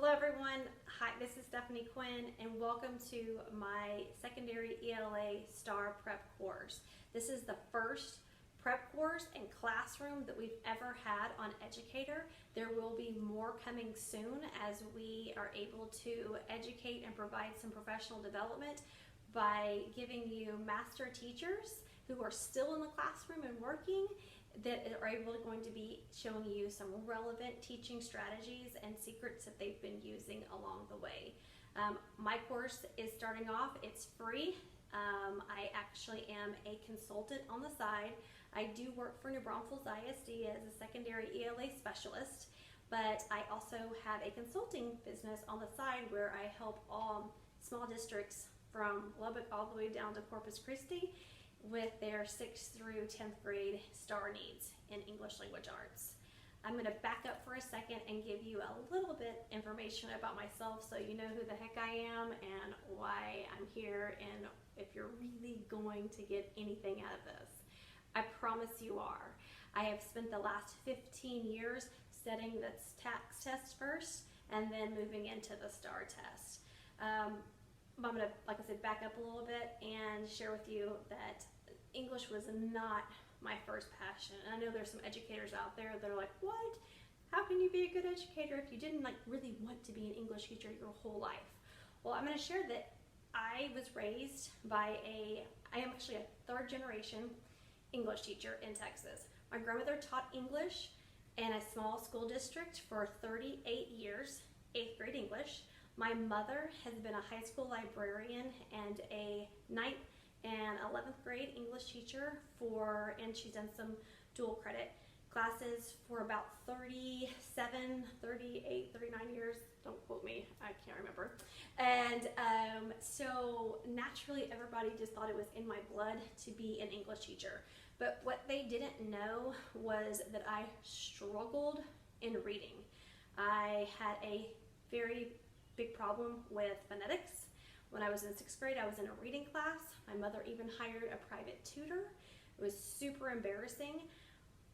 Hello everyone, hi, this is Stephanie Quinn and welcome to my secondary ELA STAR prep course. This is the first prep course and classroom that we've ever had on Educator. There will be more coming soon as we are able to educate and provide some professional development by giving you master teachers who are still in the classroom and working that are going to be showing you some relevant teaching strategies and secrets that they've been using along the way. My course is starting off, it's free. I actually am a consultant on the side. I do work for New Braunfels ISD as a secondary ELA specialist, but I also have a consulting business on the side where I help all small districts from Lubbock all the way down to Corpus Christi with their 6th through 10th grade STAR needs in English Language Arts. I'm going to back up for a second and give you a little bit information about myself so you know who the heck I am and why I'm here and if you're really going to get anything out of this. I promise you are. I have spent the last 15 years setting the tax test first and then moving into the STAR test. I'm going to, like I said, back up a little bit and share with you that English was not my first passion. And I know there's some educators out there that are like, what? How can you be a good educator if you didn't really want to be an English teacher your whole life? Well, I'm going to share that I was raised by I am actually a third generation English teacher in Texas. My grandmother taught English in a small school district for 38 years, 8th grade English. My mother has been a high school librarian and a 9th and 11th grade English teacher and she's done some dual credit classes for about 37, 38, 39 years. Don't quote me, I can't remember. And so naturally everybody just thought it was in my blood to be an English teacher. But what they didn't know was that I struggled in reading. I had a very big problem with phonetics. When I was in 6th grade, I was in a reading class. My mother even hired a private tutor. It was super embarrassing.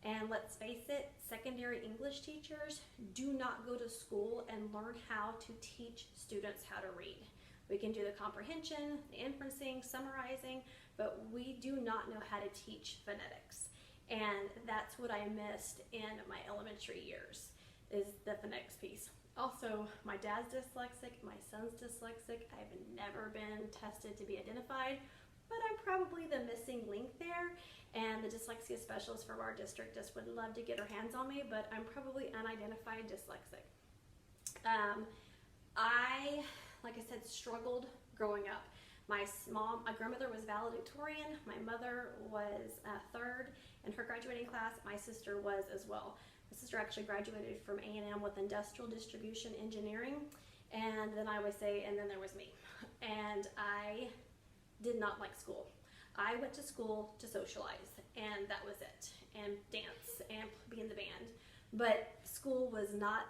And let's face it, secondary English teachers do not go to school and learn how to teach students how to read. We can do the comprehension, the inferencing, summarizing, but we do not know how to teach phonetics. And that's what I missed in my elementary years, is the phonetics piece. Also, my dad's dyslexic, my son's dyslexic. I've never been tested to be identified, but I'm probably the missing link there. And the dyslexia specialist from our district just would love to get her hands on me, but I'm probably unidentified dyslexic. I, like I said, struggled growing up. My grandmother was valedictorian. My mother was third in her graduating class. My sister was as well. My sister actually graduated from A&M with industrial distribution engineering, and then I would say, and then there was me. And I did not like school. I went to school to socialize, and that was it, and dance, and be in the band. But school was not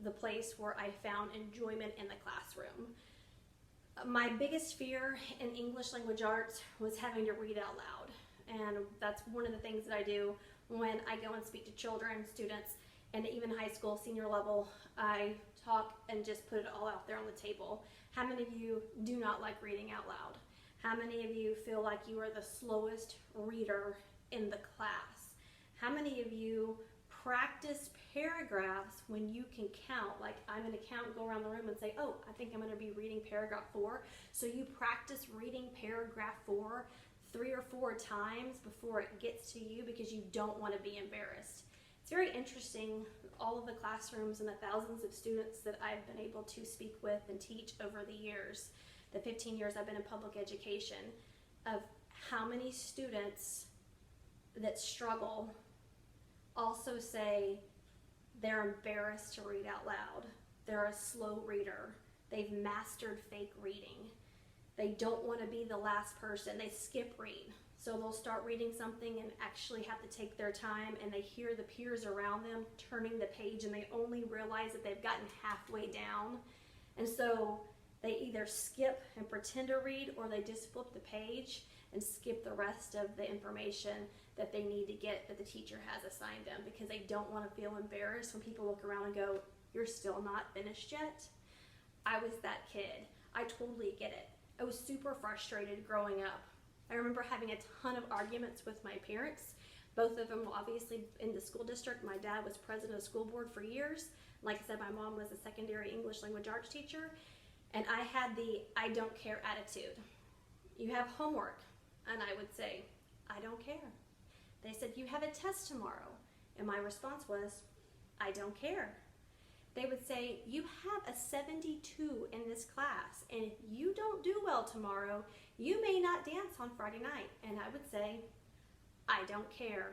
the place where I found enjoyment in the classroom. My biggest fear in English Language Arts was having to read out loud, and that's one of the things that I do when I go and speak to children, students, and even high school, senior level. I talk and just put it all out there on the table. How many of you do not like reading out loud? How many of you feel like you are the slowest reader in the class? How many of you practice paragraphs when you can count? Like, I'm going to count, go around the room and say, oh, I think I'm going to be reading paragraph 4. So you practice reading paragraph 4 3 or 4 times before it gets to you because you don't want to be embarrassed. It's very interesting, all of the classrooms and the thousands of students that I've been able to speak with and teach over the years, the 15 years I've been in public education, of how many students that struggle also say they're embarrassed to read out loud. They're a slow reader. They've mastered fake reading. They don't want to be the last person. They skip read. So they'll start reading something and actually have to take their time, and they hear the peers around them turning the page and they only realize that they've gotten halfway down. And so they either skip and pretend to read, or they just flip the page and skip the rest of the information that they need to get that the teacher has assigned them because they don't want to feel embarrassed when people look around and go, you're still not finished yet. I was that kid. I totally get it. I was super frustrated growing up. I remember having a ton of arguments with my parents. Both of them obviously in the school district. My dad was president of school board for years. Like I said, my mom was a secondary English language arts teacher. And I had the I don't care attitude. You have homework. And I would say, I don't care. They said, you have a test tomorrow. And my response was, I don't care. They would say, you have a 72 in this class, and if you don't do well tomorrow, you may not dance on Friday night. And I would say, I don't care.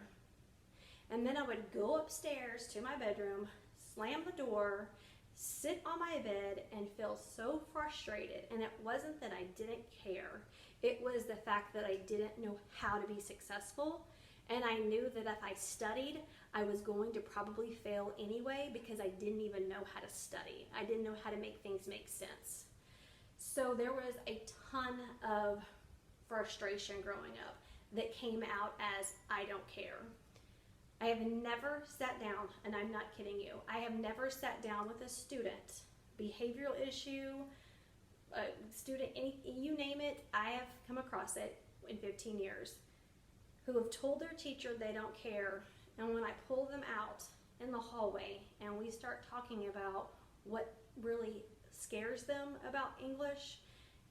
And then I would go upstairs to my bedroom, slam the door, sit on my bed, and feel so frustrated. And it wasn't that I didn't care. It was the fact that I didn't know how to be successful. And I knew that if I studied, I was going to probably fail anyway because I didn't even know how to study. I didn't know how to make things make sense. So there was a ton of frustration growing up that came out as I don't care. I have never sat down, and I'm not kidding you, I have never sat down with a student, behavioral issue, student, you name it, I have come across it in 15 years, who have told their teacher they don't care, and when I pull them out in the hallway and we start talking about what really scares them about English,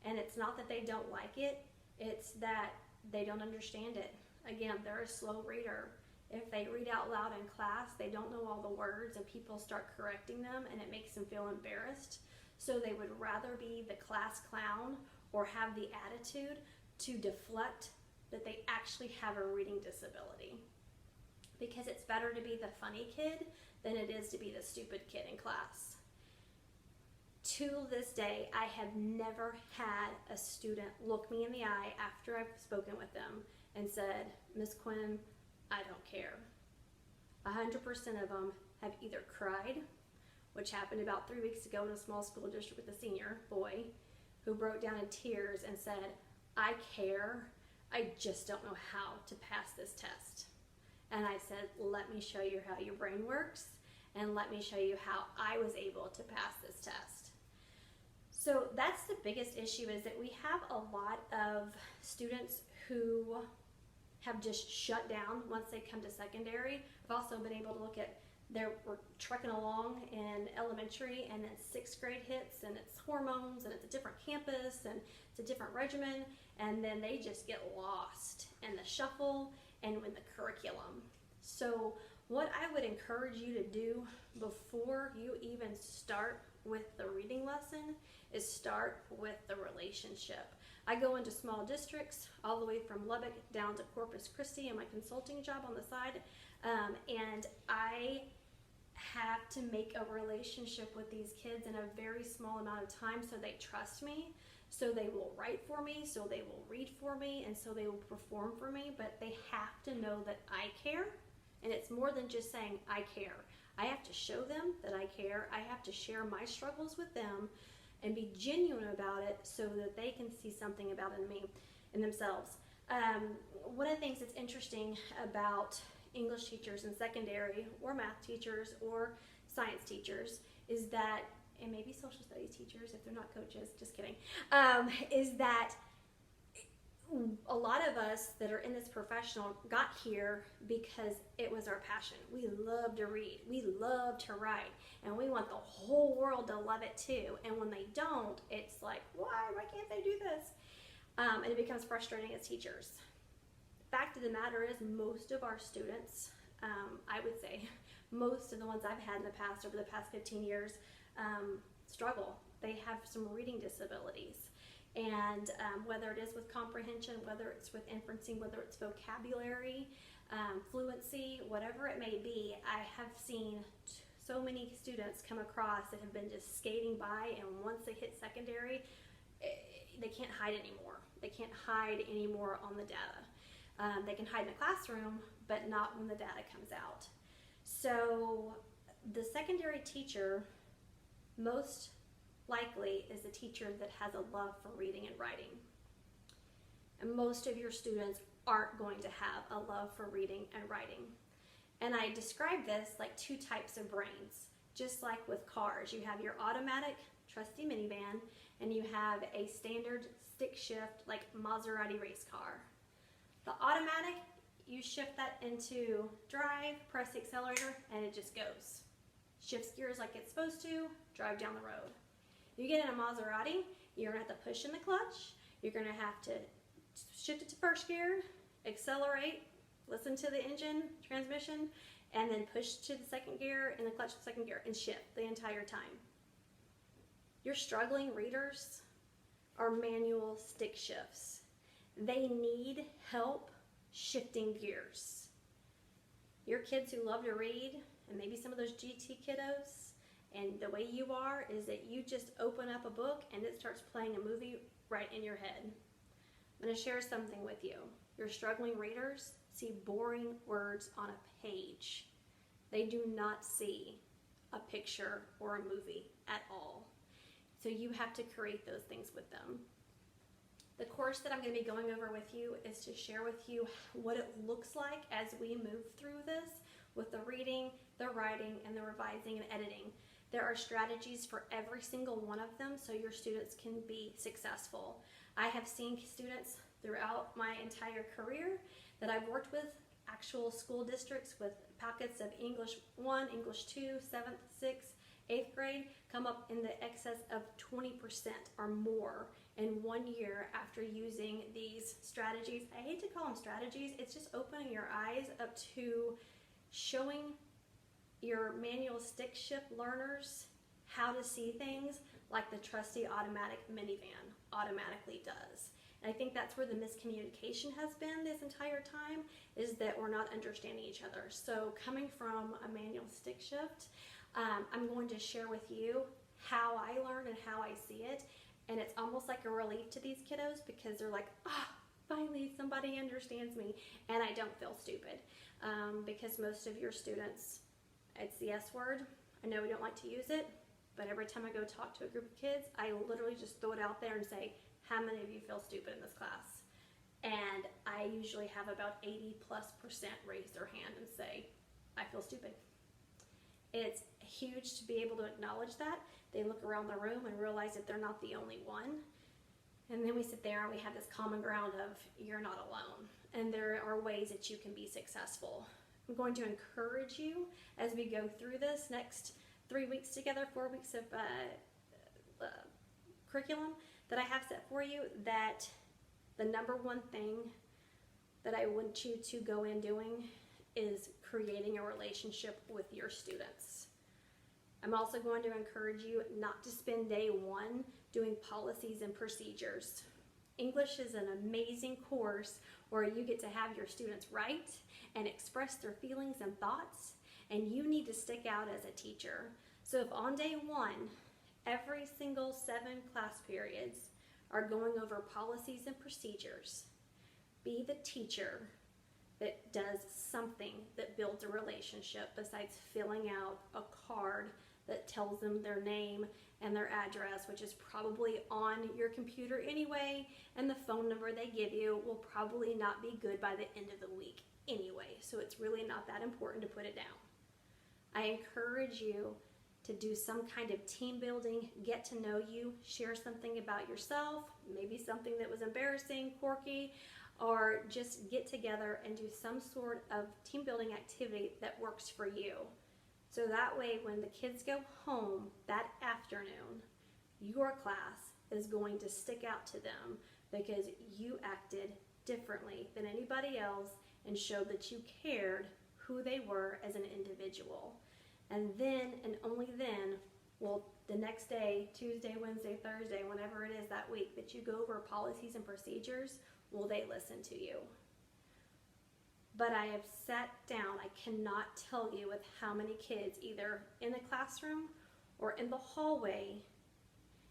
and it's not that they don't like it, it's that they don't understand it. Again, they're a slow reader. If they read out loud in class, they don't know all the words and people start correcting them and it makes them feel embarrassed. So they would rather be the class clown or have the attitude to deflect that they actually have a reading disability. Because it's better to be the funny kid than it is to be the stupid kid in class. To this day, I have never had a student look me in the eye after I've spoken with them and said, Ms. Quinn, I don't care. 100% of them have either cried, which happened about 3 weeks ago in a small school district with a senior boy who broke down in tears and said, I care, I just don't know how to pass this test. And I said, let me show you how your brain works and let me show you how I was able to pass this test. So that's the biggest issue, is that we have a lot of students who have just shut down once they come to secondary. I've also been able to look at, we're trucking along in elementary and then 6th grade hits and it's hormones and it's a different campus and it's a different regimen, and then they just get lost in the shuffle and in the curriculum. So what I would encourage you to do before you even start with the reading lesson is start with the relationship. I go into small districts all the way from Lubbock down to Corpus Christi in my consulting job on the side, and I have to make a relationship with these kids in a very small amount of time so they trust me, so they will write for me, so they will read for me, and so they will perform for me. But they have to know that I care, and it's more than just saying I care. I have to show them that I care. I have to share my struggles with them and be genuine about it so that they can see something about it in me, in themselves. One of the things that's interesting about English teachers in secondary, or math teachers, or science teachers, is that, and maybe social studies teachers if they're not coaches, just kidding, is that a lot of us that are in this professional got here because it was our passion. We love to read, we love to write, and we want the whole world to love it too. And when they don't, it's like, why can't they do this? And it becomes frustrating as teachers. Fact of the matter is, most of our students, I would say, most of the ones I've had in the past, over the past 15 years, struggle. They have some reading disabilities. And whether it is with comprehension, whether it's with inferencing, whether it's vocabulary, fluency, whatever it may be, I have seen so many students come across that have been just skating by, and once they hit secondary, they can't hide anymore. They can't hide anymore on the data. They can hide in the classroom, but not when the data comes out. So the secondary teacher, most likely, is a teacher that has a love for reading and writing. And most of your students aren't going to have a love for reading and writing. And I describe this like two types of brains. just like with cars. You have your automatic trusty minivan, and you have a standard stick shift like Maserati race car. The automatic, you shift that into drive, press the accelerator, and it just goes. Shifts gears like it's supposed to, drive down the road. You get in a Maserati, you're gonna have to push in the clutch, you're gonna have to shift it to first gear, accelerate, listen to the engine, transmission, and then push to the second gear and the clutch to the second gear and shift the entire time. Your struggling readers are manual stick shifts. They need help shifting gears. Your kids who love to read, and maybe some of those GT kiddos, and the way you are is that you just open up a book and it starts playing a movie right in your head. I'm going to share something with you. Your struggling readers see boring words on a page. They do not see a picture or a movie at all. So you have to create those things with them. The course that I'm going to be going over with you is to share with you what it looks like as we move through this with the reading, the writing, and the revising and editing. There are strategies for every single one of them so your students can be successful. I have seen students throughout my entire career that I've worked with, actual school districts with pockets of English 1, English 2, 7th, 6th, 8th grade, come up in the excess of 20% or more in 1 year after using these strategies. I hate to call them strategies, it's just opening your eyes up to showing your manual stick shift learners how to see things like the trusty automatic minivan automatically does. And I think that's where the miscommunication has been this entire time, is that we're not understanding each other. So coming from a manual stick shift, I'm going to share with you how I learn and how I see it. And it's almost like a relief to these kiddos because they're like, finally somebody understands me, and I don't feel stupid. Because most of your students, it's the S word. I know we don't like to use it, but every time I go talk to a group of kids, I literally just throw it out there and say, how many of you feel stupid in this class? And I usually have about 80+% raise their hand and say, I feel stupid. It's huge to be able to acknowledge that. They look around the room and realize that they're not the only one. And then we sit there and we have this common ground of, you're not alone. And there are ways that you can be successful. I'm going to encourage you as we go through this next 3 weeks together, 4 weeks of curriculum that I have set for you, that the number one thing that I want you to go in doing is creating a relationship with your students. I'm also going to encourage you not to spend day one doing policies and procedures. English is an amazing course where you get to have your students write and express their feelings and thoughts, and you need to stick out as a teacher. So if on day one, every single 7 class periods are going over policies and procedures, be the teacher that does something that builds a relationship besides filling out a card that tells them their name and their address, which is probably on your computer anyway, and the phone number they give you will probably not be good by the end of the week anyway, so it's really not that important to put it down. I encourage you to do some kind of team building, get to know you, share something about yourself, maybe something that was embarrassing, quirky, or just get together and do some sort of team building activity that works for you. So that way when the kids go home that afternoon, your class is going to stick out to them because you acted differently than anybody else and showed that you cared who they were as an individual. And then, and only then, will the next day, Tuesday, Wednesday, Thursday, whenever it is that week that you go over policies and procedures, will they listen to you? But I have sat down, I cannot tell you with how many kids, either in the classroom or in the hallway,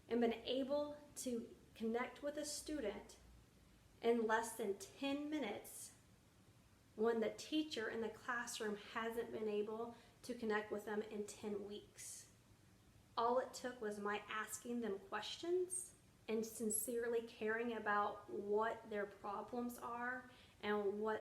and been able to connect with a student in less than 10 minutes when the teacher in the classroom hasn't been able to connect with them in 10 weeks. All it took was my asking them questions and sincerely caring about what their problems are and what